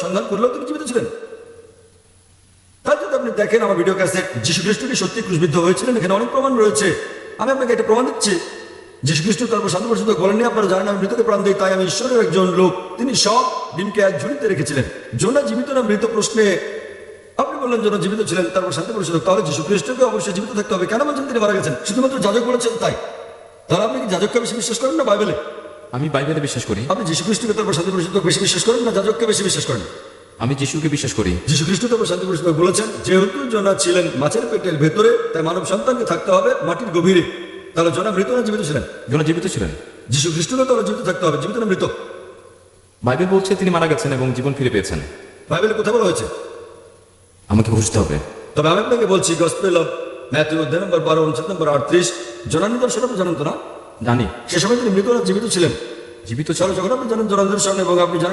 সন্ধান করলেও তিনি জীবিত ছিলেন। তাই যদি আপনি দেখেন আমার ভিডিও ক্যাসেট, যীশু খ্রিস্ট কি সত্যি ক্রুশবিদ্ধ হয়েছিলেন, এখানে অনেক প্রমাণ রয়েছে। আমি আপনাকে একটা প্রমাণ দিচ্ছি। যীশু খ্রিস্ট তারপর শান্ত পরিষদ বলেননি আপনারা জানেন আমি মৃতকে প্রাণ দিই, তাই আমি ঈশ্বরের একজন লোক। তিনি সব ডিমকে এক ঝুড়িতে রেখেছিলেন। জোনা জীবিত না মৃত প্রশ্নে আপনি বললেন জোনা জীবিত ছিলেন, তারপর শান্ত পরিষদ, তাহলে যীশু খ্রিস্টকে অবশ্যই জীবিত থাকতে হবে। কেন বলছেন তিনি মারা গেছেন? শুধুমাত্র যাজক বলেছেন তাই? তাহলে আপনি কি যাজককে বেশি বিশ্বাস করেন না বাইবেলে? আমি বাইবেলে বিশ্বাস করি। আপনি যীশু খ্রিস্টকে তারপর শান্ত পরিষদ বেশি বিশ্বাস করেন না যাজককে বেশি বিশ্বাস করেন? আমি যিশুকে বিশ্বাস করি। যীশু খ্রিস্ট তারপর শান্ত পরিষদ বলেছেন যেহেতু জোনা ছিলেন মাছের পেটের ভেতরে, তাই মানব সন্তানকে থাকতে হবে মাটির গভীরে। তাহলে জোনা মৃত না জীবিত ছিলেন? জোনা জীবিত ছিলেন। যীশু খ্রিস্টকে তাহলে জীবিত থাকতে হবে, জীবিত না মৃত? বাইবেল বলছে তিনি মারা গেছেন এবং জীবন ফিরে পেয়েছেন। বাইবেলে কোথায় বলা হয়েছে? আমাকে বুঝতে হবে। তবে আমি আপনাকে বলছি গসপেল অফ ম্যাথিউ অধ্যায় নম্বর 12 অনুচ্ছেদ নম্বর 38, জোনার নিদর্শন আপনি জানেন তো না? জানি। সে সময় তিনি মৃত না জীবিত ছিলেন? জীবিত চলো যখন আপনি জানেন জোনার নিদর্শন এবং আপনি জানেন